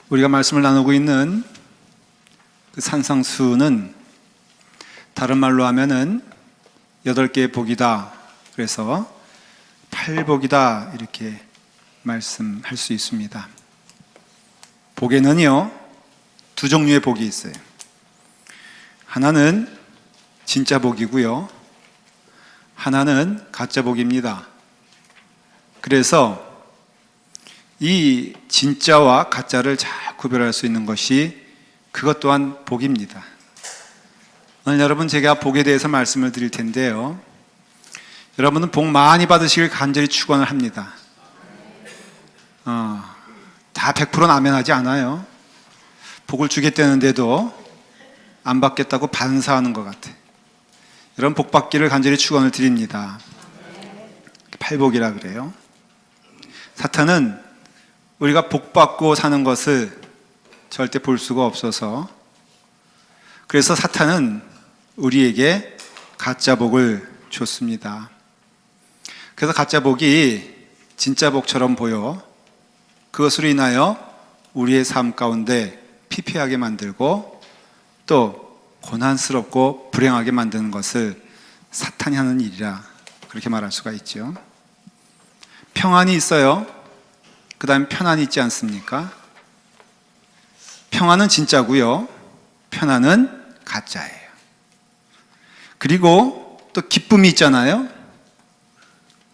우리가 말씀을 나누고 있는 그 산상수는 다른 말로 하면은 8개의 복이다. 그래서 8복이다. 이렇게 말씀할 수 있습니다. 복에는요, 두 종류의 복이 있어요. 하나는 진짜 복이고요. 하나는 가짜 복입니다. 그래서 이 진짜와 가짜를 잘 구별할 수 있는 것이 그것 또한 복입니다. 오늘 여러분, 제가 복에 대해서 말씀을 드릴 텐데요, 여러분은 복 많이 받으시길 간절히 축원을 합니다. 다 100%는 아멘하지 않아요. 복을 주겠다는데도 안 받겠다고 반사하는 것 같아. 여러분, 복 받기를 간절히 축원을 드립니다. 팔복이라 그래요. 사탄은 우리가 복 받고 사는 것을 절대 볼 수가 없어서, 그래서 사탄은 우리에게 가짜 복을 줬습니다. 그래서 가짜 복이 진짜 복처럼 보여 그것으로 인하여 우리의 삶 가운데 피폐하게 만들고 또 고난스럽고 불행하게 만드는 것을 사탄이 하는 일이라 그렇게 말할 수가 있죠. 평안이 있어요. 그 다음에 편안이 있지 않습니까? 평안은 진짜고요, 편안은 가짜예요. 그리고 또 기쁨이 있잖아요.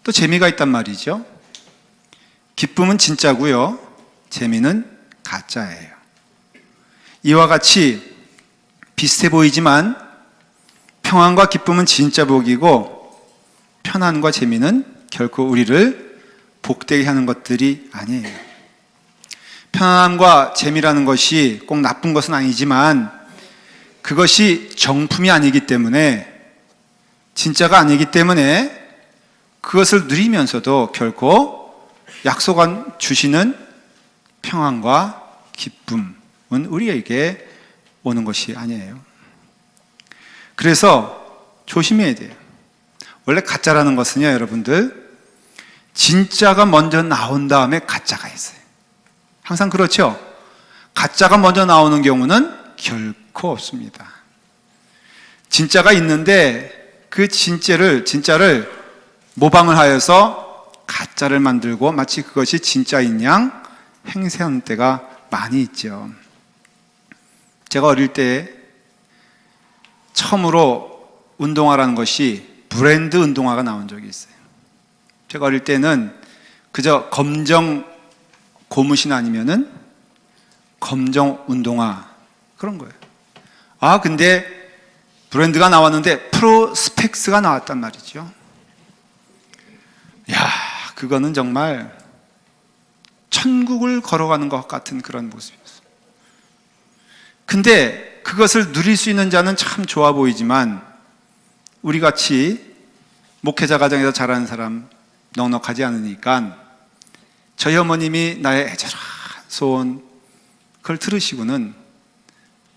또 재미가 있단 말이죠. 기쁨은 진짜고요, 재미는 가짜예요. 이와 같이 비슷해 보이지만 평안과 기쁨은 진짜 복이고 편안과 재미는 결코 우리를 복되게 하는 것들이 아니에요. 편안함과 재미라는 것이 꼭 나쁜 것은 아니지만 그것이 정품이 아니기 때문에, 진짜가 아니기 때문에 그것을 누리면서도 결코 약속한 주시는 평안과 기쁨은 우리에게 오는 것이 아니에요. 그래서 조심해야 돼요. 원래 가짜라는 것은요, 여러분들, 진짜가 먼저 나온 다음에 가짜가 있어요. 항상 그렇죠? 가짜가 먼저 나오는 경우는 결코 없습니다. 진짜가 있는데 그 진짜를 모방을 하여서 가짜를 만들고 마치 그것이 진짜인 양 행세하는 때가 많이 있죠. 제가 어릴 때 처음으로 운동화라는 것이 브랜드 운동화가 나온 적이 있어요. 제가 어릴 때는 그저 검정 고무신 아니면은 검정 운동화, 그런 거예요. 근데 브랜드가 나왔는데 프로스펙스가 나왔단 말이죠. 그거는 정말 천국을 걸어가는 것 같은 그런 모습이었어요. 근데 그것을 누릴 수 있는 자는 참 좋아 보이지만 우리같이 목회자 가정에서 자라는 사람 넉넉하지 않으니까 저희 어머님이 나의 애절한 소원 그걸 들으시고는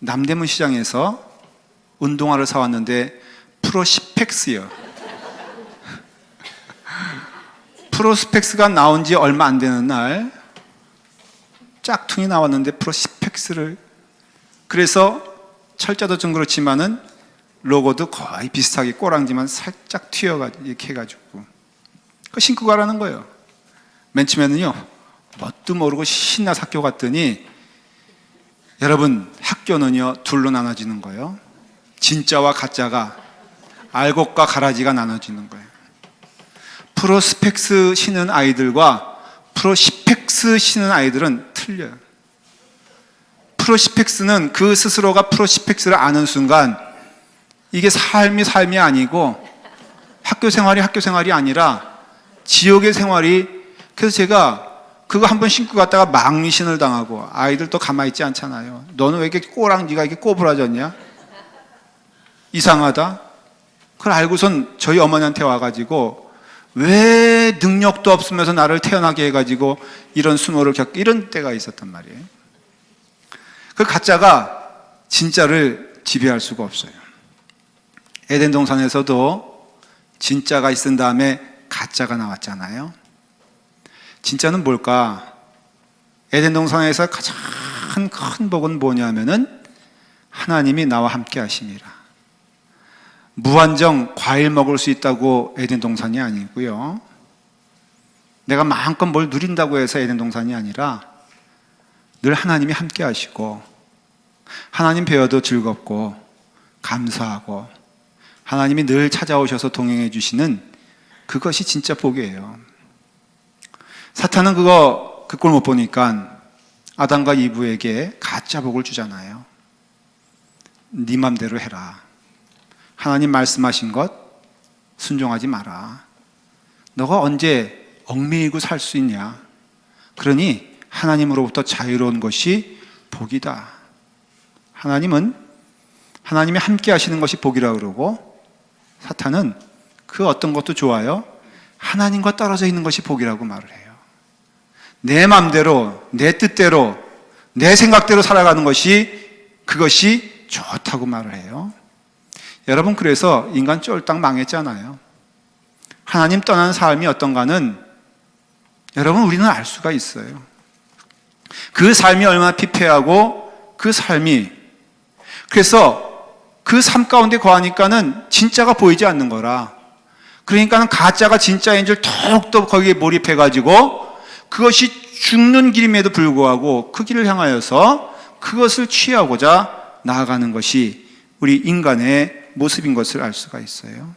남대문 시장에서 운동화를 사왔는데 프로시펙스요. 프로스펙스가 나온 지 얼마 안 되는 날 짝퉁이 나왔는데 프로시펙스를, 그래서 철자도 좀 그렇지만은 로고도 거의 비슷하게 꼬랑지만 살짝 튀어가지고 이렇게 해가지고 그거 신고 가라는 거예요. 맨 처음에는요, 뭣도 모르고 신나서 학교 갔더니 여러분, 학교는요 둘로 나눠지는 거예요. 진짜와 가짜가, 알곡과 가라지가 나눠지는 거예요. 프로스펙스 신은 아이들과 프로시펙스 신은 아이들은 틀려요. 프로시펙스는 그 스스로가 프로시펙스를 아는 순간 이게 삶이 아니고 학교 생활이 아니라 지옥의 생활이, 그래서 제가 그거 한번 신고 갔다가 망신을 당하고, 아이들 또 가만히 있지 않잖아요. 너는 왜 이렇게 꼬랑지가 이렇게 꼬부라졌냐? 이상하다. 그걸 알고선 저희 어머니한테 와가지고 왜 능력도 없으면서 나를 태어나게 해가지고 이런 수모를 겪고, 이런 때가 있었단 말이에요. 그 가짜가 진짜를 지배할 수가 없어요. 에덴 동산에서도 진짜가 있은 다음에 가짜가 나왔잖아요. 진짜는 뭘까? 에덴 동산에서 가장 큰 복은 뭐냐면은 하나님이 나와 함께 하심이라. 무한정 과일 먹을 수 있다고 에덴 동산이 아니고요. 내가 마음껏 뭘 누린다고 해서 에덴 동산이 아니라 늘 하나님이 함께 하시고 하나님 배워도 즐겁고 감사하고 하나님이 늘 찾아오셔서 동행해 주시는 그것이 진짜 복이에요. 사탄은 그 꼴 못 보니까 아담과 이브에게 가짜 복을 주잖아요. 네 맘대로 해라. 하나님 말씀하신 것 순종하지 마라. 너가 언제 얽매이고 살 수 있냐? 그러니 하나님으로부터 자유로운 것이 복이다. 하나님은 하나님이 함께 하시는 것이 복이라고 그러고, 사탄은 그 어떤 것도 좋아요. 하나님과 떨어져 있는 것이 복이라고 말을 해요. 내 마음대로, 내 뜻대로, 내 생각대로 살아가는 것이, 그것이 좋다고 말을 해요. 여러분, 그래서 인간 쫄딱 망했잖아요. 하나님 떠난 삶이 어떤가는 여러분, 우리는 알 수가 있어요. 그 삶이 얼마나 피폐하고 그 삶이, 그래서 그 삶 가운데 거하니까는 진짜가 보이지 않는 거라. 그러니까는 가짜가 진짜인 줄 더욱더 거기에 몰입해가지고 그것이 죽는 길임에도 불구하고 그 길을 향하여서 그것을 취하고자 나아가는 것이 우리 인간의 모습인 것을 알 수가 있어요.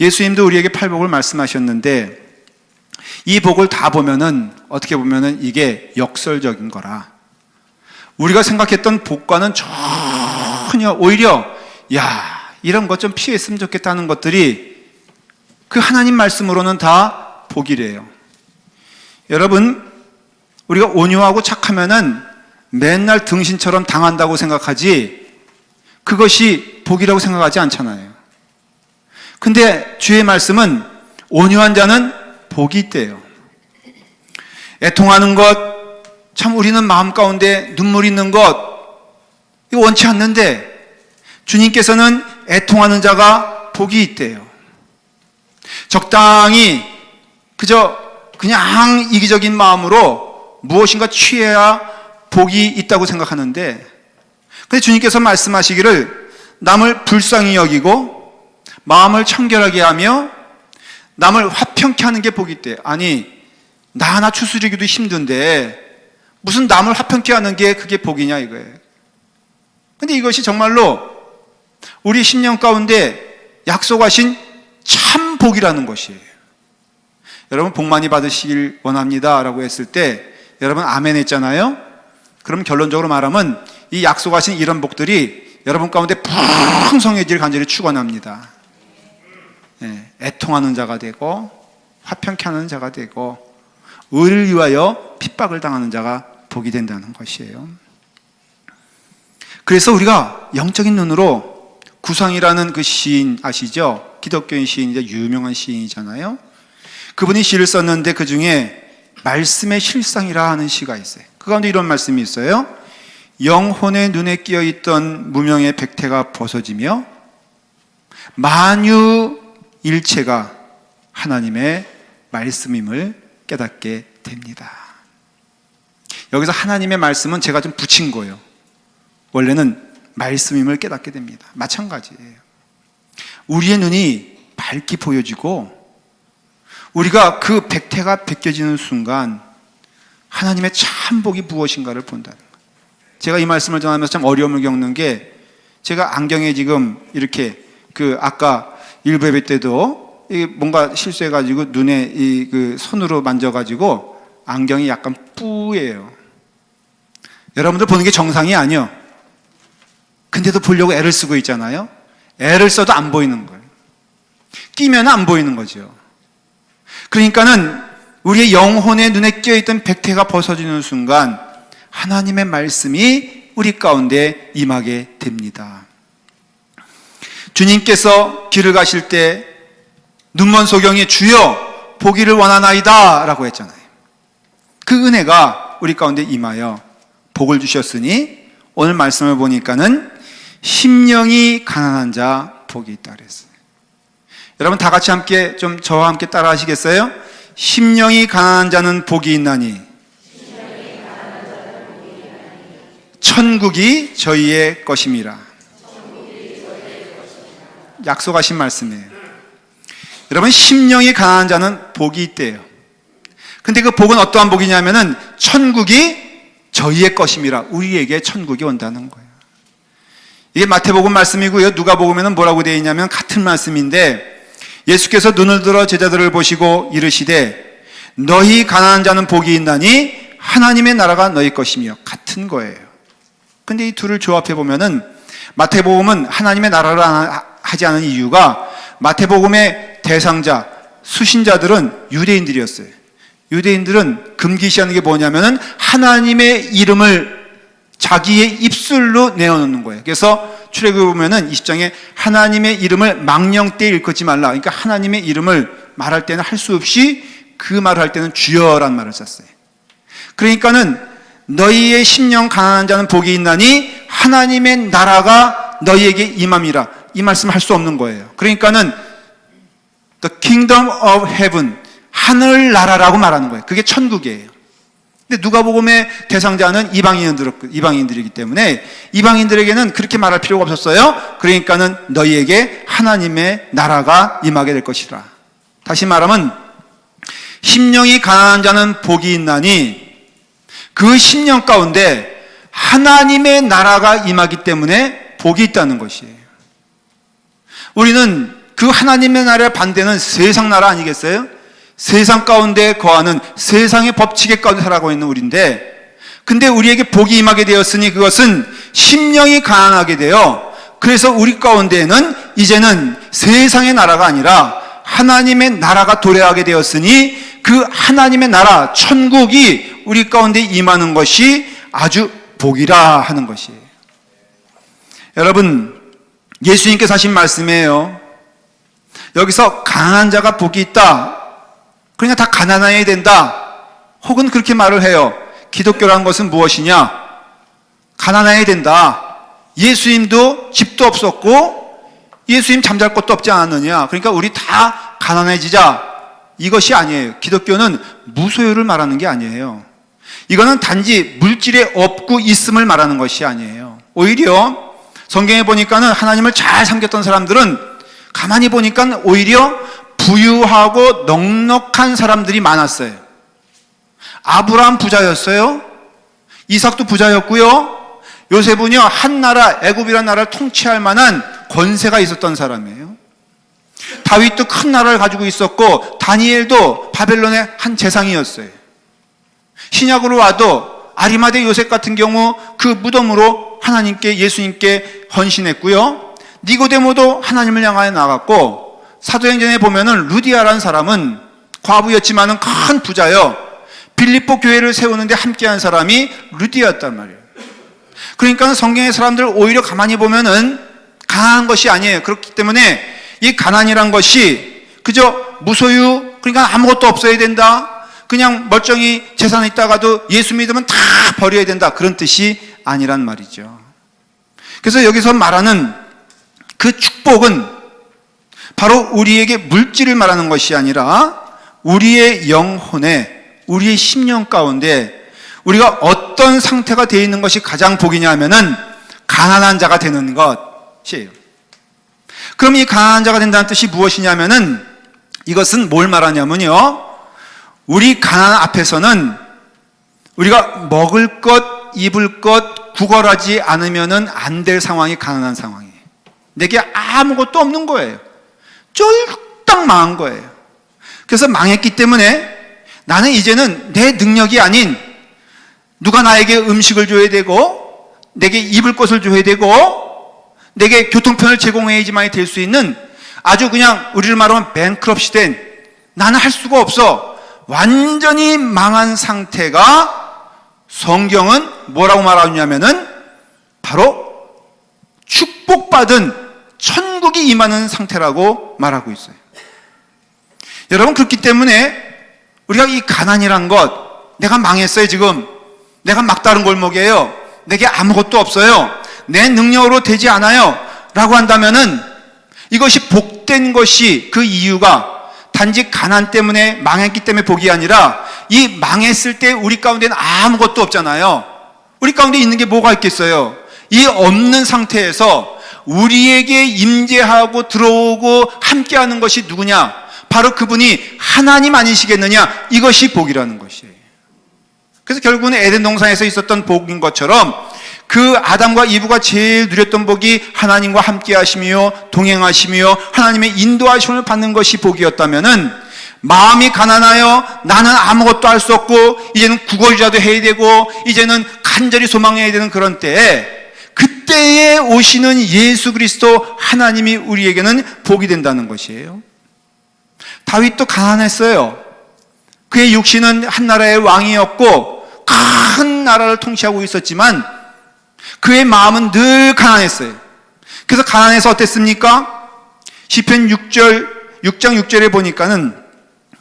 예수님도 우리에게 팔복을 말씀하셨는데, 이 복을 다 보면은 어떻게 보면은 이게 역설적인 거라. 우리가 생각했던 복과는 전혀 오히려 이런 것 좀 피했으면 좋겠다는 것들이 그 하나님 말씀으로는 다 복이래요. 여러분, 우리가 온유하고 착하면은 맨날 등신처럼 당한다고 생각하지 그것이 복이라고 생각하지 않잖아요. 근데 주의 말씀은 온유한 자는 복이 있대요. 애통하는 것, 참 우리는 마음 가운데 눈물 있는 것 이거 원치 않는데 주님께서는 애통하는 자가 복이 있대요. 적당히 그냥 이기적인 마음으로 무엇인가 취해야 복이 있다고 생각하는데, 근데 주님께서 말씀하시기를 남을 불쌍히 여기고 마음을 청결하게 하며 남을 화평케 하는 게 복이 있대. 아니, 나 하나 추스리기도 힘든데 무슨 남을 화평케 하는 게 그게 복이냐 이거예요. 근데 이것이 정말로 우리 심령 가운데 약속하신 참 복이라는 것이에요. 여러분, 복 많이 받으시길 원합니다 라고 했을 때 여러분 아멘 했잖아요. 그럼 결론적으로 말하면 이 약속하신 이런 복들이 여러분 가운데 풍성해질 간절히 축원합니다. 애통하는 자가 되고 화평케 하는 자가 되고 의를 위하여 핍박을 당하는 자가 복이 된다는 것이에요. 그래서 우리가 영적인 눈으로 구상이라는 그 시인 아시죠? 기독교인 시인이자 유명한 시인이잖아요. 그분이 시를 썼는데 그 중에 말씀의 실상이라 하는 시가 있어요. 그 가운데 이런 말씀이 있어요. 영혼의 눈에 끼어있던 무명의 백태가 벗어지며 만유일체가 하나님의 말씀임을 깨닫게 됩니다. 여기서 하나님의 말씀은 제가 좀 붙인 거예요. 원래는 말씀임을 깨닫게 됩니다. 마찬가지예요. 우리의 눈이 밝게 보여지고 우리가 그 백태가 벗겨지는 순간 하나님의 참 복이 무엇인가를 본다는 거예요. 제가 이 말씀을 전하면서 참 어려움을 겪는 게, 제가 안경에 지금 이렇게 아까 일부 예배 때도 뭔가 실수해가지고 눈에 그 손으로 만져가지고 안경이 약간 뿌예요. 여러분들 보는 게 정상이 아니요. 근데도 보려고 애를 쓰고 있잖아요. 애를 써도 안 보이는 거예요. 끼면 안 보이는 거죠. 그러니까는 우리의 영혼의 눈에 끼어있던 백태가 벗어지는 순간 하나님의 말씀이 우리 가운데 임하게 됩니다. 주님께서 길을 가실 때 눈먼 소경이 주여 보기를 원하나이다 라고 했잖아요. 그 은혜가 우리 가운데 임하여 복을 주셨으니 오늘 말씀을 보니까는 심령이 가난한 자 복이 있다 그랬어요. 여러분 다 같이 함께 좀 저와 함께 따라 하시겠어요? 심령이 가난한 자는 복이 있나니 천국이 저희의 것임이라. 약속하신 말씀이에요. 여러분, 심령이 가난한 자는 복이 있대요. 근데 그 복은 어떠한 복이냐면은 천국이 저희의 것임이라. 우리에게 천국이 온다는 거예요. 이게 마태복음 말씀이고요. 누가복음에는 뭐라고 되어 있냐면 같은 말씀인데, 예수께서 눈을 들어 제자들을 보시고 이르시되 너희 가난한 자는 복이 있나니 하나님의 나라가 너희 것이며. 같은 거예요. 근데 이 둘을 조합해 보면은 마태복음은 하나님의 나라를 하지 않은 이유가, 마태복음의 대상자, 수신자들은 유대인들이었어요. 유대인들은 금기시하는 게 뭐냐면은 하나님의 이름을 자기의 입술로 내어놓는 거예요. 그래서 출애굽에 보면은 20장에 하나님의 이름을 망령되이 일컫지 말라. 그러니까 하나님의 이름을 말할 때는 할 수 없이 그 말을 할 때는 주여라는 말을 썼어요. 그러니까는 너희의 심령 가난한 자는 복이 있나니 하나님의 나라가 너희에게 임함이라. 이 말씀을 할 수 없는 거예요. 그러니까는 The kingdom of heaven, 하늘나라라고 말하는 거예요. 그게 천국이에요. 근데 누가복음의 대상자는 이방인들이기 때문에 이방인들에게는 그렇게 말할 필요가 없었어요. 그러니까는 너희에게 하나님의 나라가 임하게 될 것이라. 다시 말하면 심령이 가난한 자는 복이 있나니 그 심령 가운데 하나님의 나라가 임하기 때문에 복이 있다는 것이에요. 우리는 그 하나님의 나라의 반대는 세상 나라 아니겠어요? 세상 가운데 거하는 세상의 법칙에 가운데 살아가고 있는 우리인데, 근데 우리에게 복이 임하게 되었으니 그것은 심령이 가난하게 되어, 그래서 우리 가운데에는 이제는 세상의 나라가 아니라 하나님의 나라가 도래하게 되었으니 그 하나님의 나라, 천국이 우리 가운데 임하는 것이 아주 복이라 하는 것이에요. 여러분, 예수님께서 하신 말씀이에요. 여기서 가난한 자가 복이 있다, 그러니까 다 가난해야 된다, 혹은 그렇게 말을 해요. 기독교라는 것은 무엇이냐? 가난해야 된다. 예수님도 집도 없었고 예수님 잠잘 곳도 없지 않았느냐? 그러니까 우리 다 가난해지자, 이것이 아니에요. 기독교는 무소유를 말하는 게 아니에요. 이거는 단지 물질의 없고 있음을 말하는 것이 아니에요. 오히려 성경에 보니까는 하나님을 잘 섬겼던 사람들은 가만히 보니까 오히려 부유하고 넉넉한 사람들이 많았어요. 아브라함 부자였어요. 이삭도 부자였고요. 요셉은요, 한 나라, 애굽이라는 나라를 통치할 만한 권세가 있었던 사람이에요. 다윗도 큰 나라를 가지고 있었고, 다니엘도 바벨론의 한 재상이었어요. 신약으로 와도 아리마대 요셉 같은 경우 그 무덤으로 하나님께, 예수님께 헌신했고요. 니고데모도 하나님을 향하여 나갔고, 사도행전에 보면은 루디아라는 사람은 과부였지만은 큰 부자요. 빌립보 교회를 세우는데 함께한 사람이 루디아였단 말이에요. 그러니까 성경의 사람들 오히려 가만히 보면은 가난한 것이 아니에요. 그렇기 때문에 이 가난이란 것이 그저 무소유, 그러니까 아무것도 없어야 된다, 그냥 멀쩡히 재산이 있다가도 예수 믿으면 다 버려야 된다, 그런 뜻이 아니란 말이죠. 그래서 여기서 말하는 그 축복은 바로 우리에게 물질을 말하는 것이 아니라 우리의 영혼에, 우리의 심령 가운데 우리가 어떤 상태가 되어 있는 것이 가장 복이냐 하면은 가난한 자가 되는 것이에요. 그럼 이 가난한 자가 된다는 뜻이 무엇이냐면은, 이것은 뭘 말하냐면요, 우리 가난 앞에서는 우리가 먹을 것, 입을 것 구걸하지 않으면은 안 될 상황이 가난한 상황이에요. 내게 아무것도 없는 거예요. 쫄딱 망한 거예요. 그래서 망했기 때문에 나는 이제는 내 능력이 아닌 누가 나에게 음식을 줘야 되고, 내게 입을 것을 줘야 되고, 내게 교통편을 제공해야지만이 될 수 있는 아주 그냥 우리를 말하면 뱅크럽시 된, 나는 할 수가 없어, 완전히 망한 상태가 성경은 뭐라고 말하냐면은 바로 축복받은 천국이 임하는 상태라고 말하고 있어요. 여러분, 그렇기 때문에 우리가 이 가난이란 것, 내가 망했어요, 지금 내가 막다른 골목이에요, 내게 아무것도 없어요, 내 능력으로 되지 않아요 라고 한다면은 이것이 복된 것이, 그 이유가 단지 가난 때문에, 망했기 때문에 복이 아니라 이 망했을 때 우리 가운데는 아무것도 없잖아요. 우리 가운데 있는 게 뭐가 있겠어요? 이 없는 상태에서 우리에게 임재하고 들어오고 함께하는 것이 누구냐? 바로 그분이 하나님 아니시겠느냐? 이것이 복이라는 것이에요. 그래서 결국은 에덴 동산에서 있었던 복인 것처럼 그 아담과 이브가 제일 누렸던 복이 하나님과 함께 하시며 동행하시며 하나님의 인도하심을 받는 것이 복이었다면은, 마음이 가난하여 나는 아무것도 할 수 없고 이제는 구걸이라도 해야 되고 이제는 간절히 소망해야 되는 그런 때에, 그때에 오시는 예수 그리스도 하나님이 우리에게는 복이 된다는 것이에요. 다윗도 가난했어요. 그의 육신은 한 나라의 왕이었고 큰 나라를 통치하고 있었지만 그의 마음은 늘 가난했어요. 그래서 가난해서 어땠습니까? 시편 6장 6절에 보니까는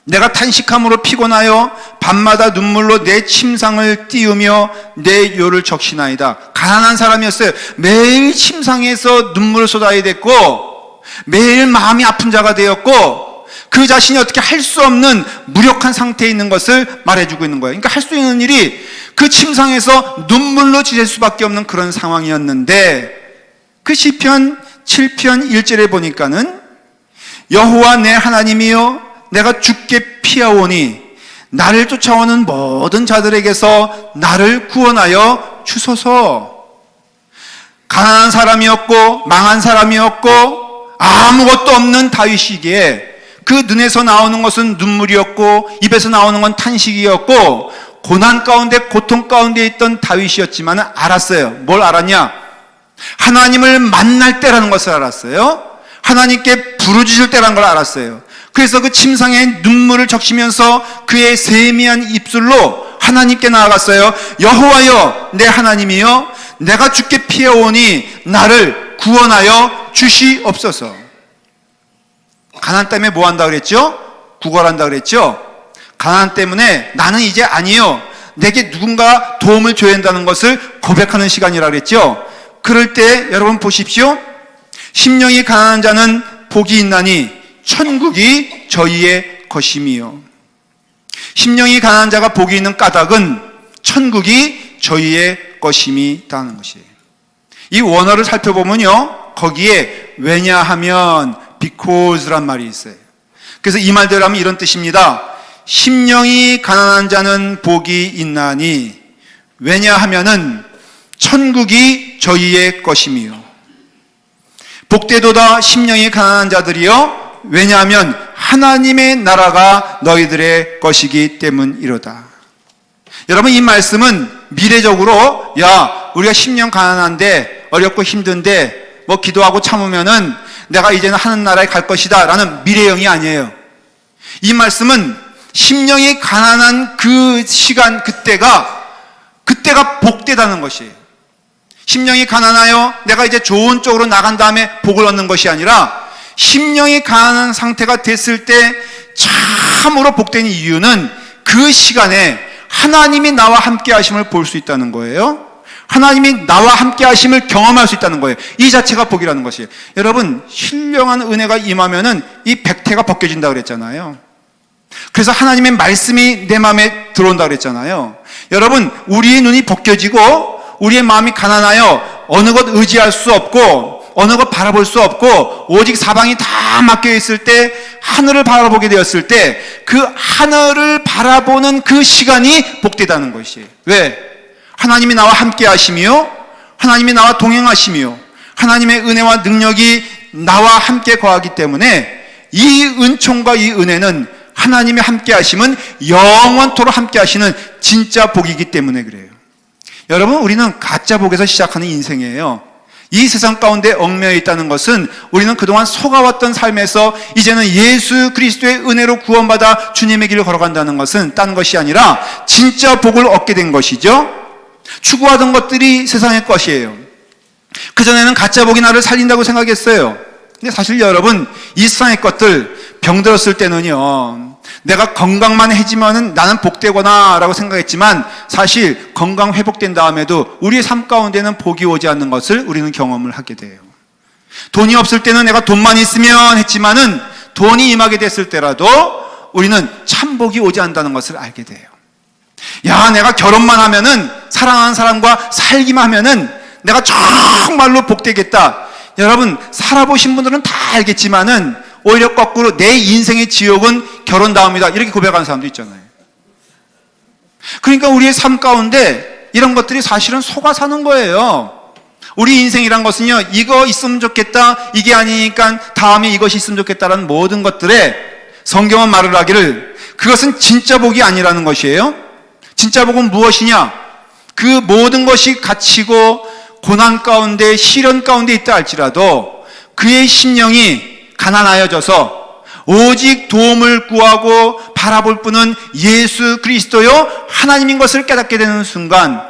내가 탄식함으로 피곤하여 밤마다 눈물로 내 침상을 띄우며 내 요를 적시나이다. 가난한 사람이었어요. 매일 침상에서 눈물을 쏟아야 됐고 매일 마음이 아픈 자가 되었고 그 자신이 어떻게 할 수 없는 무력한 상태에 있는 것을 말해주고 있는 거예요. 그러니까 할 수 있는 일이 그 침상에서 눈물로 지낼 수밖에 없는 그런 상황이었는데, 그 시편 7편 1절에 보니까는 여호와 내 하나님이여 내가 주께 피하오니 나를 쫓아오는 모든 자들에게서 나를 구원하여 주소서. 가난한 사람이었고 망한 사람이었고 아무것도 없는 다윗이기에 그 눈에서 나오는 것은 눈물이었고 입에서 나오는 건 탄식이었고 고난 가운데 고통 가운데 있던 다윗이었지만 알았어요. 뭘 알았냐? 하나님을 만날 때라는 것을 알았어요. 하나님께 부르짖을 때라는 걸 알았어요. 그래서 그 침상에 눈물을 적시면서 그의 세미한 입술로 하나님께 나아갔어요. 여호와여 내 하나님이여 내가 주께 피해오니 나를 구원하여 주시옵소서. 가난 때문에 뭐 한다 그랬죠? 구걸한다 그랬죠? 가난 때문에 나는 이제 아니요, 내게 누군가 도움을 줘야 한다는 것을 고백하는 시간이라 그랬죠? 그럴 때 여러분 보십시오. 심령이 가난한 자는 복이 있나니 천국이 저희의 것임이요. 심령이 가난한 자가 복이 있는 까닭은 천국이 저희의 것임이라는 것이에요. 이 원어를 살펴보면요, 거기에 왜냐하면 because란 말이 있어요. 그래서 이 말대로 하면 이런 뜻입니다. 심령이 가난한 자는 복이 있나니 왜냐하면은 천국이 저희의 것임이요. 복되도다 심령이 가난한 자들이여 왜냐하면 하나님의 나라가 너희들의 것이기 때문이로다. 여러분, 이 말씀은 미래적으로 우리가 심령 가난한데 어렵고 힘든데 뭐 기도하고 참으면은 내가 이제는 하는 나라에 갈 것이다 라는 미래형이 아니에요. 이 말씀은 심령이 가난한 그 시간, 그때가 복되다는 것이에요. 심령이 가난하여 내가 이제 좋은 쪽으로 나간 다음에 복을 얻는 것이 아니라 심령이 가난한 상태가 됐을 때 참으로 복된 이유는 그 시간에 하나님이 나와 함께 하심을 볼 수 있다는 거예요. 하나님이 나와 함께 하심을 경험할 수 있다는 거예요. 이 자체가 복이라는 것이에요. 여러분, 신령한 은혜가 임하면은 이 백태가 벗겨진다고 그랬잖아요. 그래서 하나님의 말씀이 내 마음에 들어온다고 그랬잖아요. 여러분, 우리의 눈이 벗겨지고 우리의 마음이 가난하여 어느 것 의지할 수 없고 어느 것 바라볼 수 없고 오직 사방이 다 막혀 있을 때 하늘을 바라보게 되었을 때 그 하늘을 바라보는 그 시간이 복되다는 것이에요. 왜? 하나님이 나와 함께 하시며 하나님이 나와 동행하시며 하나님의 은혜와 능력이 나와 함께 거하기 때문에 이 은총과 이 은혜는 하나님이 함께 하심은 영원토록 함께 하시는 진짜 복이기 때문에 그래요. 여러분, 우리는 가짜 복에서 시작하는 인생이에요. 이 세상 가운데 얽매여 있다는 것은 우리는 그동안 속아왔던 삶에서 이제는 예수 그리스도의 은혜로 구원받아 주님의 길을 걸어간다는 것은 딴 것이 아니라 진짜 복을 얻게 된 것이죠. 추구하던 것들이 세상의 것이에요. 그전에는 가짜 복이 나를 살린다고 생각했어요. 근데 사실 여러분, 이 세상의 것들 병들었을 때는요, 내가 건강만 해지면은 나는 복되거나 라고 생각했지만 사실 건강 회복된 다음에도 우리의 삶 가운데는 복이 오지 않는 것을 우리는 경험을 하게 돼요. 돈이 없을 때는 내가 돈만 있으면 했지만은 돈이 임하게 됐을 때라도 우리는 참 복이 오지 않는다는 것을 알게 돼요. 야, 내가 결혼만 하면은, 사랑하는 사람과 살기만 하면은 내가 정말로 복되겠다. 여러분, 살아보신 분들은 다 알겠지만은 오히려 거꾸로 내 인생의 지옥은 결혼 다음이다, 이렇게 고백하는 사람도 있잖아요. 그러니까 우리의 삶 가운데 이런 것들이 사실은 속아 사는 거예요. 우리 인생이란 것은요, 이거 있으면 좋겠다, 이게 아니니까 다음에 이것이 있으면 좋겠다라는 모든 것들에 성경은 말을 하기를 그것은 진짜 복이 아니라는 것이에요. 진짜 복은 무엇이냐? 그 모든 것이 갇히고 고난 가운데 시련 가운데 있다 할지라도 그의 심령이 가난하여져서 오직 도움을 구하고 바라볼 분은 예수 그리스도요 하나님인 것을 깨닫게 되는 순간,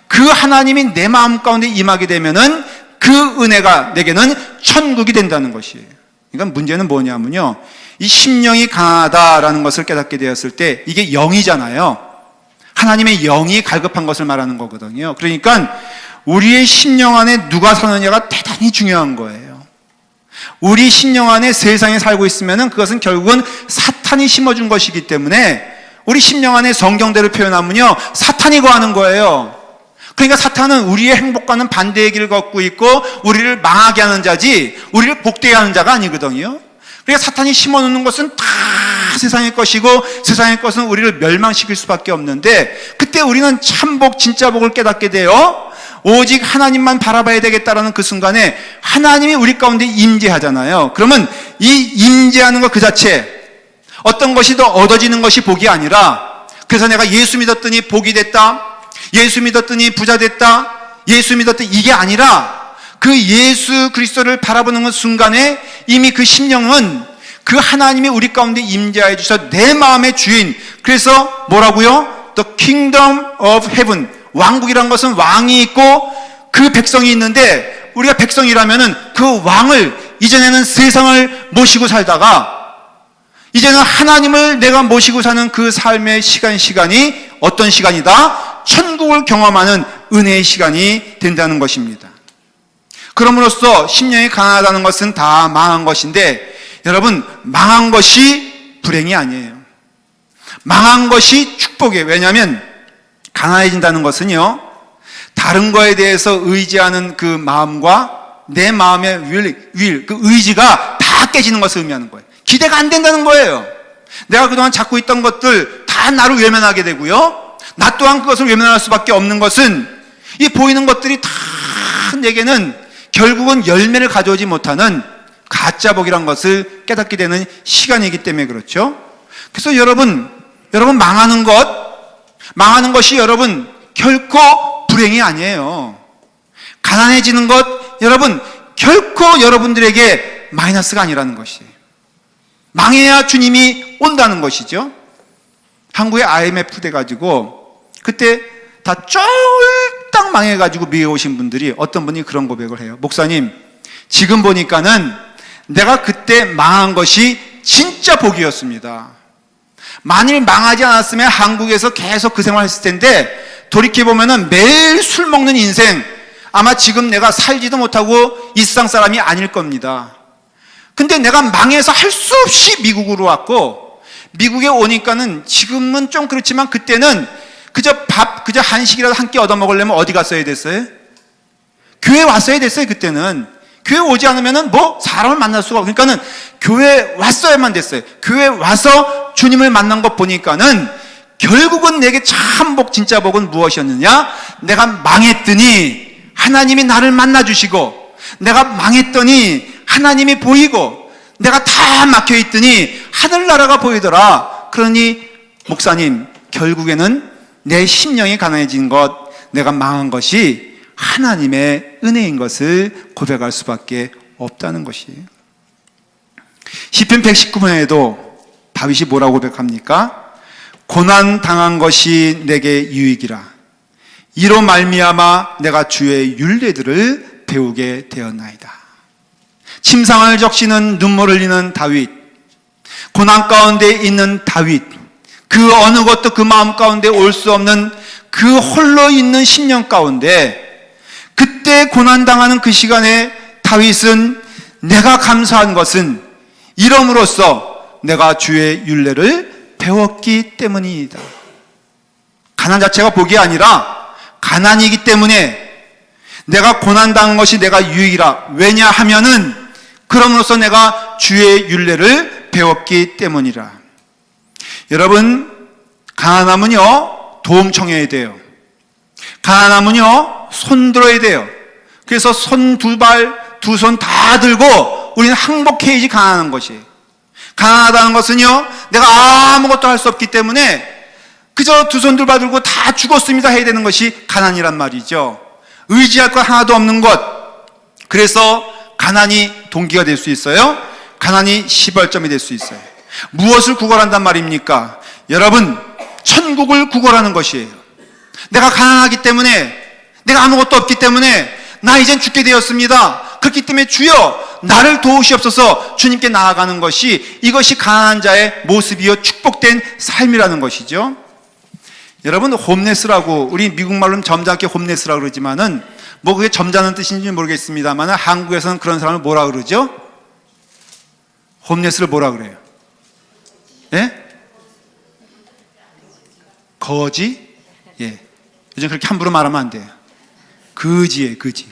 그 하나님이 내 마음 가운데 임하게 되면은 그 은혜가 내게는 천국이 된다는 것이에요. 그러니까 문제는 뭐냐면요, 이 심령이 가난하다라는 것을 깨닫게 되었을 때 이게 영이잖아요. 하나님의 영이 갈급한 것을 말하는 거거든요. 그러니까 우리의 심령 안에 누가 사느냐가 대단히 중요한 거예요. 우리 심령 안에 세상에 살고 있으면 그것은 결국은 사탄이 심어준 것이기 때문에 우리 심령 안에 성경대로 표현하면요, 사탄이 거하는 거예요. 그러니까 사탄은 우리의 행복과는 반대의 길을 걷고 있고 우리를 망하게 하는 자지 우리를 복되게 하는 자가 아니거든요. 그러니까 사탄이 심어놓는 것은 다 세상의 것이고 세상의 것은 우리를 멸망시킬 수밖에 없는데, 그때 우리는 참복, 진짜 복을 깨닫게 돼요. 오직 하나님만 바라봐야 되겠다라는 그 순간에 하나님이 우리 가운데 임재하잖아요. 그러면 이 임재하는 것 그 자체, 어떤 것이 더 얻어지는 것이 복이 아니라, 그래서 내가 예수 믿었더니 복이 됐다, 예수 믿었더니 부자 됐다, 예수 믿었더니 이게 아니라 그 예수 그리스도를 바라보는 순간에 이미 그 심령은 그 하나님이 우리 가운데 임재하여 주셔서 내 마음의 주인, 그래서 뭐라고요? The kingdom of heaven, 왕국이란 것은 왕이 있고 그 백성이 있는데, 우리가 백성이라면은 그 왕을, 이전에는 세상을 모시고 살다가 이제는 하나님을 내가 모시고 사는 그 삶의 시간이 어떤 시간이다? 천국을 경험하는 은혜의 시간이 된다는 것입니다. 그럼으로써 심령이 가난하다는 것은 다 망한 것인데, 여러분, 망한 것이 불행이 아니에요. 망한 것이 축복이에요. 왜냐하면 가난해진다는 것은요, 다른 거에 대해서 의지하는 그 마음과 내 마음의 그 의지가 다 깨지는 것을 의미하는 거예요. 기대가 안 된다는 거예요. 내가 그동안 잡고 있던 것들 다 나를 외면하게 되고요, 나 또한 그것을 외면할 수밖에 없는 것은 이 보이는 것들이 다 내게는 결국은 열매를 가져오지 못하는 가짜 복이란 것을 깨닫게 되는 시간이기 때문에 그렇죠. 그래서 여러분 망하는 것이 여러분 결코 불행이 아니에요. 가난해지는 것, 여러분 결코 여러분들에게 마이너스가 아니라는 것이에요. 망해야 주님이 온다는 것이죠. 한국에 IMF 돼가지고 그때 다 쫄딱 망해가지고 미국에 오신 분들이, 어떤 분이 그런 고백을 해요. 목사님, 지금 보니까는 내가 그때 망한 것이 진짜 복이었습니다. 만일 망하지 않았으면 한국에서 계속 그 생활을 했을 텐데, 돌이켜보면은 매일 술 먹는 인생, 아마 지금 내가 살지도 못하고 이 세상 사람이 아닐 겁니다. 근데 내가 망해서 할 수 없이 미국으로 왔고, 미국에 오니까는 지금은 좀 그렇지만 그때는 그저 한식이라도 한 끼 얻어먹으려면 어디 갔어야 됐어요? 교회 왔어야 됐어요. 그때는 교회 오지 않으면은 사람을 만날 수가 없고, 그러니까는 교회 왔어야만 됐어요. 교회 와서 주님을 만난 것 보니까는 결국은 내게 참 복, 진짜 복은 무엇이었느냐? 내가 망했더니 하나님이 나를 만나 주시고, 내가 망했더니 하나님이 보이고, 내가 다 막혀 있더니 하늘나라가 보이더라. 그러니 목사님, 결국에는 내 심령이 가난해진 것, 내가 망한 것이 하나님의 은혜인 것을 고백할 수밖에 없다는 것이에요. 시편 119편에도 다윗이 뭐라고 고백합니까? 고난 당한 것이 내게 유익이라. 이로 말미암아 내가 주의 율례들을 배우게 되었나이다. 침상을 적시는 눈물을 흘리는 다윗, 고난 가운데 있는 다윗, 그 어느 것도 그 마음 가운데 올 수 없는 그 홀로 있는 심령 가운데, 그때 고난당하는 그 시간에 다윗은 내가 감사한 것은 이름으로써 내가 주의 율례를 배웠기 때문이다. 가난 자체가 복이 아니라 가난이기 때문에 내가 고난당한 것이 내가 유익이라. 왜냐하면은 그럼으로써 내가 주의 율례를 배웠기 때문이라. 여러분, 가난하면요 도움 청해야 돼요. 가난하면요 손 들어야 돼요. 그래서 손 두 발, 두 손 다 들고 우리는 항복해야지 가난한 것이. 가난하다는 것은요 내가 아무것도 할 수 없기 때문에 그저 두 손 두 발 들고 다 죽었습니다 해야 되는 것이 가난이란 말이죠. 의지할 것 하나도 없는 것. 그래서 가난이 동기가 될 수 있어요. 가난이 시발점이 될 수 있어요. 무엇을 구걸한단 말입니까? 여러분, 천국을 구걸하는 것이에요. 내가 가난하기 때문에, 내가 아무것도 없기 때문에 나 이젠 죽게 되었습니다. 그렇기 때문에 주여 나를 도우시옵소서 주님께 나아가는 것이, 이것이 가난한 자의 모습이요 축복된 삶이라는 것이죠. 여러분, 홈레스라고, 우리 미국말로는 점잖게 홈레스라고 그러지만은 뭐 그게 점잖은 뜻인지 모르겠습니다만 한국에서는 그런 사람을 뭐라 그러죠? 홈레스를 뭐라 그래요? 예? 거지? 예. 요즘 그렇게 함부로 말하면 안 돼요. 거지예요, 거지.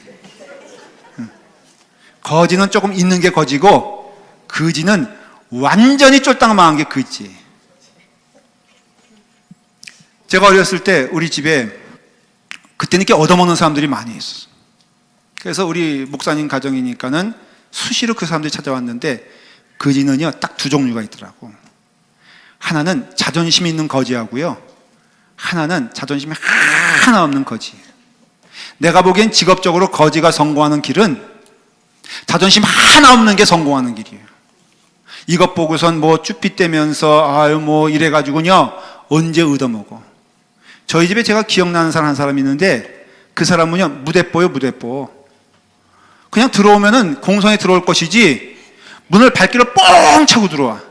거지는 조금 있는 게 거지고, 거지는 완전히 쫄딱 망한 게 거지. 제가 어렸을 때 우리 집에 그때는 이렇게 얻어먹는 사람들이 많이 있었어요. 그래서 우리 목사님 가정이니까는 수시로 그 사람들이 찾아왔는데, 거지는요 딱 두 종류가 있더라고. 하나는 자존심 있는 거지하고요, 하나는 자존심이 하나 없는 거지. 내가 보기엔 직업적으로 거지가 성공하는 길은 자존심 하나 없는 게 성공하는 길이에요. 이것 보고선 뭐 쭈삣대면서 아유 뭐 이래가지고요 언제 얻어먹어. 저희 집에 제가 기억나는 사람 한 사람이 있는데, 그 사람은요 무대뽀요, 무대뽀. 그냥 들어오면은 공성에 들어올 것이지 문을 발길을 뻥 차고 들어와.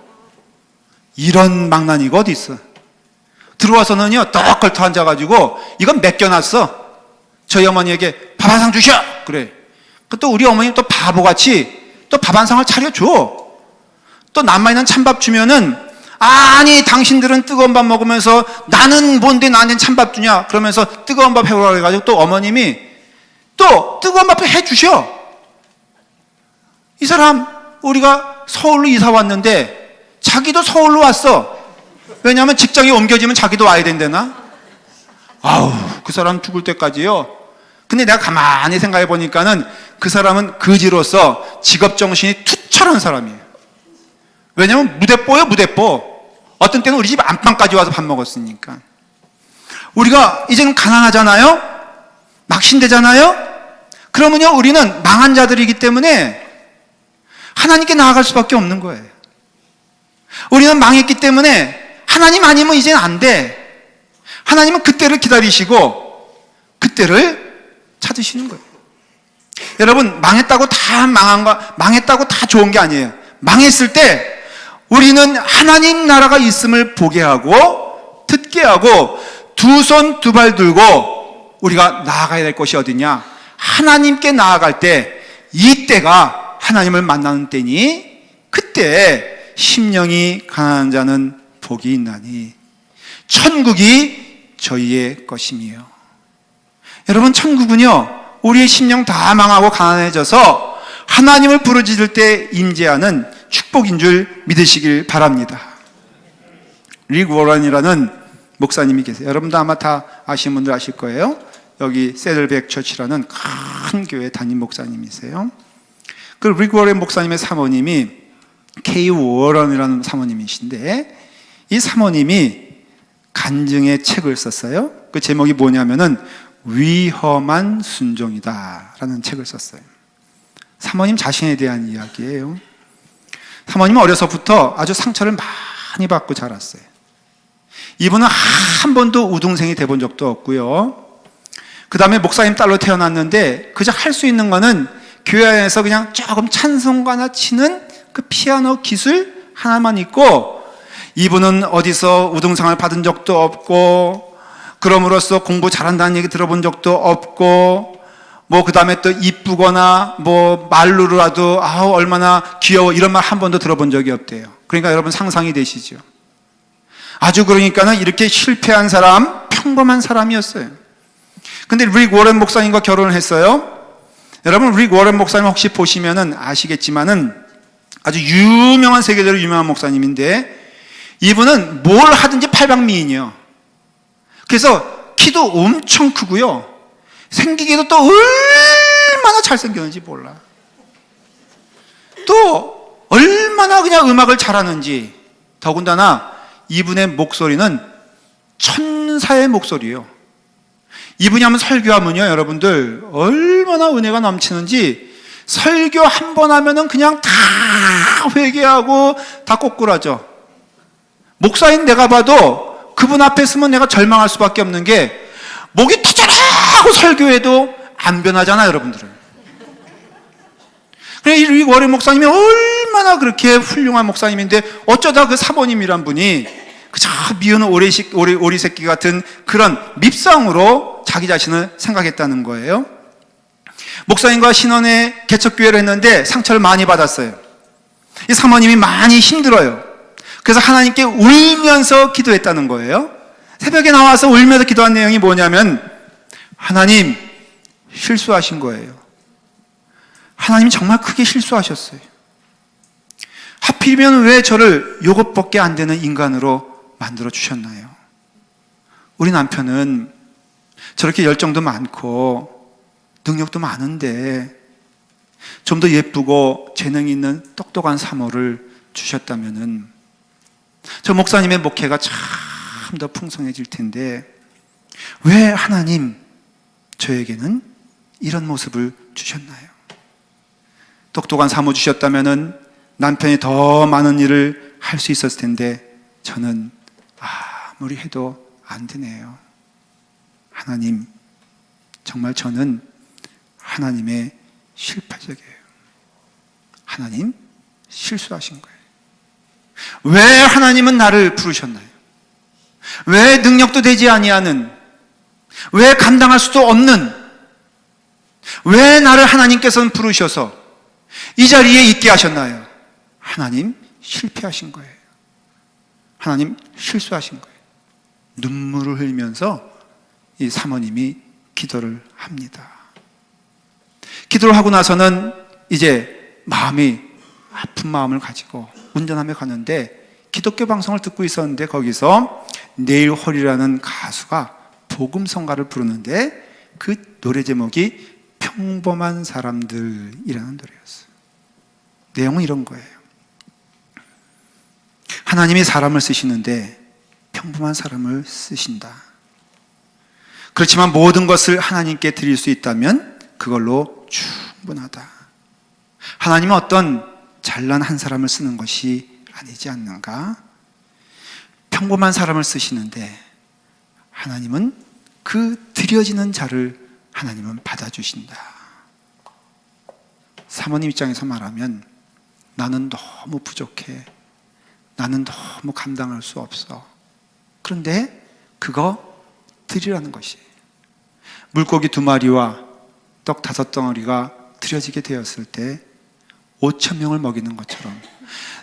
이런 망나니가 어디 있어. 들어와서는요 떡 걸터 앉아가지고 이건 맡겨놨어. 저희 어머니에게 밥 한 상 주셔 그래. 또 우리 어머님 또 바보같이 또 밥 한 상을 차려줘. 또 남아 있는 찬밥 주면은, 아니 당신들은 뜨거운 밥 먹으면서 나는 뭔데 나한테 찬밥 주냐 그러면서 뜨거운 밥 해오라고 해가지고 또 어머님이 또 뜨거운 밥 해주셔. 이 사람 우리가 서울로 이사 왔는데 자기도 서울로 왔어. 왜냐하면 직장이 옮겨지면 자기도 와야 된다나. 아우 그 사람 죽을 때까지요. 근데 내가 가만히 생각해 보니까는 그 사람은 거지로서 직업정신이 투철한 사람이에요. 왜냐하면 무대뽀요, 무대뽀. 어떤 때는 우리 집 안방까지 와서 밥 먹었으니까. 우리가 이제는 가난하잖아요, 막신되잖아요. 그러면요 우리는 망한 자들이기 때문에 하나님께 나아갈 수밖에 없는 거예요. 우리는 망했기 때문에 하나님 아니면 이제는 안 돼. 하나님은 그때를 기다리시고 그때를 찾으시는 거예요. 여러분, 망했다고 다 망한 거, 망했다고 다 좋은 게 아니에요. 망했을 때 우리는 하나님 나라가 있음을 보게 하고 듣게 하고 두 손 두 발 들고 우리가 나아가야 될 것이 어디냐? 하나님께 나아갈 때, 이때가 하나님을 만나는 때니 그때 심령이 가난한 자는 복이 있나니 천국이 저희의 것임이요. 여러분, 천국은요 우리의 심령 다 망하고 가난해져서 하나님을 부르짖을 때 임재하는 축복인 줄 믿으시길 바랍니다. 릭 워런이라는 목사님이 계세요. 여러분도 아마 다 아시는 분들 아실 거예요. 여기 세들백 처치라는 큰 교회 담임 목사님이세요. 그 릭 워런 목사님의 사모님이 K 워런이라는 사모님이신데, 이 사모님이 간증의 책을 썼어요. 그 제목이 뭐냐면은 위험한 순종이다 라는 책을 썼어요. 사모님 자신에 대한 이야기예요. 사모님은 어려서부터 아주 상처를 많이 받고 자랐어요. 이분은 한 번도 우등생이 돼본 적도 없고요. 그 다음에 목사님 딸로 태어났는데 그저 할 수 있는 거는 교회 안에서 그냥 조금 찬송가나 치는 그 피아노 기술 하나만 있고, 이분은 어디서 우등상을 받은 적도 없고, 그럼으로써 공부 잘한다는 얘기 들어본 적도 없고, 뭐 그 다음에 또 이쁘거나 뭐 말로라도 아우 얼마나 귀여워 이런 말 한 번도 들어본 적이 없대요. 그러니까 여러분 상상이 되시죠? 아주 그러니까는 이렇게 실패한 사람, 평범한 사람이었어요. 근데 릭 워렌 목사님과 결혼을 했어요. 여러분, 릭 워렌 목사님 혹시 보시면은 아시겠지만은 아주 유명한, 세계적으로 유명한 목사님인데, 이분은 뭘 하든지 팔방미인이에요. 그래서 키도 엄청 크고요, 생기기도 또 얼마나 잘생겼는지 몰라. 또 얼마나 그냥 음악을 잘하는지. 더군다나 이분의 목소리는 천사의 목소리예요. 이분이 하면 설교하면요, 여러분들 얼마나 은혜가 넘치는지, 설교 한 번 하면은 그냥 다 회개하고 다 꼬꾸라져. 목사인 내가 봐도 그분 앞에 서면 내가 절망할 수밖에 없는 게, 목이 터져라고 설교해도 안 변하잖아, 여러분들은. 이 워렌 목사님이 얼마나 그렇게 훌륭한 목사님인데, 어쩌다 그 사모님이란 분이 그저 미운 오리 새끼 같은 그런 밉상으로 자기 자신을 생각했다는 거예요. 목사님과 신혼의 개척교회를 했는데 상처를 많이 받았어요. 이 사모님이 많이 힘들어요. 그래서 하나님께 울면서 기도했다는 거예요. 새벽에 나와서 울면서 기도한 내용이 뭐냐면, 하나님, 실수하신 거예요. 하나님이 정말 크게 실수하셨어요. 하필이면 왜 저를 요것밖에 안 되는 인간으로 만들어 주셨나요? 우리 남편은 저렇게 열정도 많고 능력도 많은데 좀 더 예쁘고 재능 있는 똑똑한 사모를 주셨다면은 저 목사님의 목회가 참 더 풍성해질 텐데, 왜 하나님 저에게는 이런 모습을 주셨나요? 똑똑한 사모 주셨다면은 남편이 더 많은 일을 할 수 있었을 텐데 저는 아무리 해도 안 되네요. 하나님, 정말 저는 하나님의 실패적이에요. 하나님, 실수하신 거예요. 왜 하나님은 나를 부르셨나요? 왜 능력도 되지 아니하는, 왜 감당할 수도 없는, 왜 나를 하나님께서는 부르셔서 이 자리에 있게 하셨나요? 하나님, 실패하신 거예요. 하나님, 실수하신 거예요. 눈물을 흘리면서 이 사모님이 기도를 합니다. 기도를 하고 나서는 이제 마음이 아픈 마음을 가지고 운전하며 가는데, 기독교 방송을 듣고 있었는데 거기서 네일 홀이라는 가수가 복음성가를 부르는데 그 노래 제목이 평범한 사람들이라는 노래였어요. 내용은 이런 거예요. 하나님이 사람을 쓰시는데 평범한 사람을 쓰신다. 그렇지만 모든 것을 하나님께 드릴 수 있다면 그걸로 충분하다. 하나님은 어떤 잘난 한 사람을 쓰는 것이 아니지 않는가? 평범한 사람을 쓰시는데 하나님은 그 드려지는 자를 하나님은 받아주신다. 사모님 입장에서 말하면 나는 너무 부족해. 나는 너무 감당할 수 없어. 그런데 그거 드리라는 것이, 물고기 2마리와 떡 5덩어리가 드려지게 되었을 때 5,000명을 먹이는 것처럼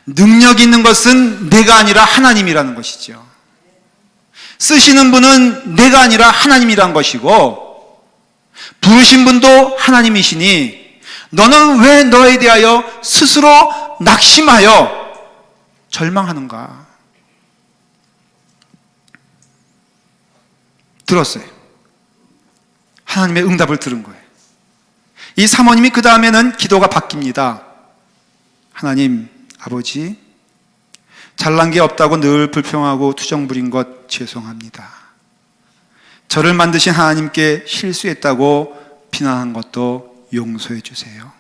능력 있는 것은 내가 아니라 하나님이라는 것이죠. 쓰시는 분은 내가 아니라 하나님이란 것이고, 부르신 분도 하나님이시니 너는 왜 너에 대하여 스스로 낙심하여 절망하는가? 들었어요. 하나님의 응답을 들은 거예요. 이 사모님이 그 다음에는 기도가 바뀝니다. 하나님, 아버지, 잘난 게 없다고 늘 불평하고 투정 부린 것 죄송합니다. 저를 만드신 하나님께 실수했다고 비난한 것도 용서해 주세요.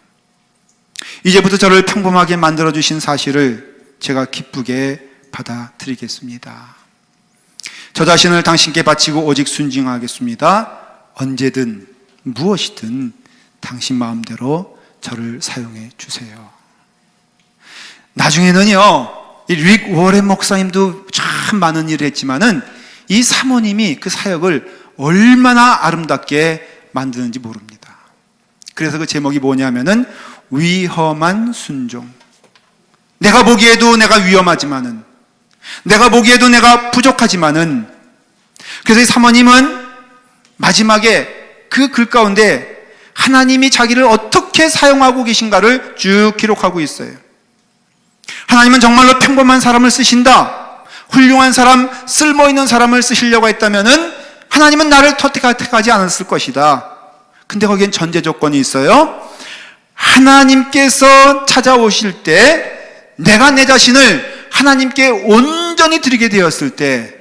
이제부터 저를 평범하게 만들어주신 사실을 제가 기쁘게 받아들이겠습니다. 저 자신을 당신께 바치고 오직 순종하겠습니다. 언제든 무엇이든 당신 마음대로 저를 사용해 주세요. 나중에는요, 이 릭 워렌 목사님도 참 많은 일을 했지만은 이 사모님이 그 사역을 얼마나 아름답게 만드는지 모릅니다. 그래서 그 제목이 뭐냐면은 위험한 순종. 내가 보기에도 내가 위험하지만은, 내가 보기에도 내가 부족하지만은, 그래서 이 사모님은 마지막에 그 글 가운데 하나님이 자기를 어떻게 사용하고 계신가를 쭉 기록하고 있어요. 하나님은 정말로 평범한 사람을 쓰신다, 훌륭한 사람, 쓸모있는 사람을 쓰시려고 했다면은 하나님은 나를 택하지 않았을 것이다. 근데 거기엔 전제 조건이 있어요. 하나님께서 찾아오실 때 내가 내 자신을 하나님께 온전히 드리게 되었을 때,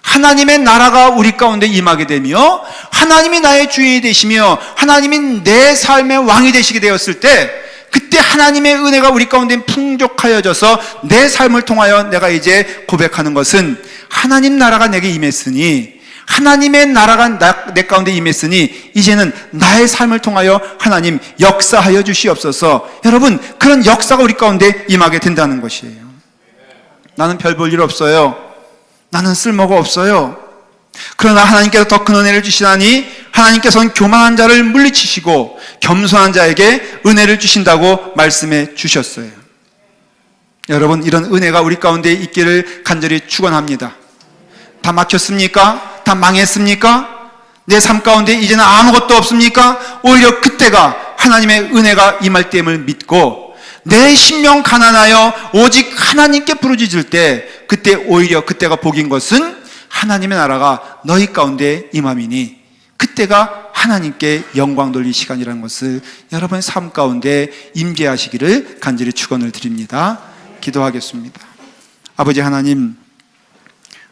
하나님의 나라가 우리 가운데 임하게 되며 하나님이 나의 주인이 되시며 하나님이 내 삶의 왕이 되시게 되었을 때, 그때 하나님의 은혜가 우리 가운데 풍족하여져서 내 삶을 통하여 내가 이제 고백하는 것은 하나님 나라가 내게 임했으니, 하나님의 나라가 내 가운데 임했으니 이제는 나의 삶을 통하여 하나님 역사하여 주시옵소서. 여러분, 그런 역사가 우리 가운데 임하게 된다는 것이에요. 나는 별 볼 일 없어요. 나는 쓸모가 없어요. 그러나 하나님께서 더 큰 은혜를 주시다니, 하나님께서는 교만한 자를 물리치시고 겸손한 자에게 은혜를 주신다고 말씀해 주셨어요. 여러분, 이런 은혜가 우리 가운데 있기를 간절히 축원합니다. 다 막혔습니까? 다 망했습니까? 내 삶 가운데 이제는 아무것도 없습니까? 오히려 그때가 하나님의 은혜가 임할 때임을 믿고 내 심령 가난하여 오직 하나님께 부르짖을 때, 그때 오히려 그때가 복인 것은 하나님의 나라가 너희 가운데 임함이니 그때가 하나님께 영광 돌릴 시간이라는 것을 여러분의 삶 가운데 임재하시기를 간절히 축원을 드립니다. 기도하겠습니다. 아버지 하나님,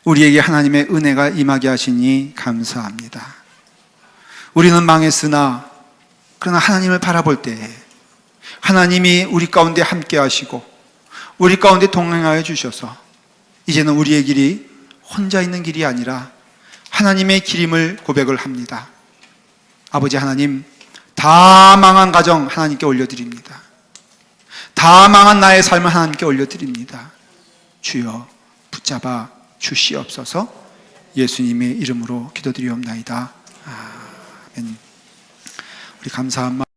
우리에게 하나님의 은혜가 임하게 하시니 감사합니다. 우리는 망했으나 그러나 하나님을 바라볼 때에 하나님이 우리 가운데 함께 하시고 우리 가운데 동행하여 주셔서 이제는 우리의 길이 혼자 있는 길이 아니라 하나님의 길임을 고백을 합니다. 아버지 하나님, 다 망한 가정 하나님께 올려드립니다. 다 망한 나의 삶을 하나님께 올려드립니다. 주여 붙잡아 주시옵소서. 예수님의 이름으로 기도드리옵나이다. 아멘. 우리 감사한 마음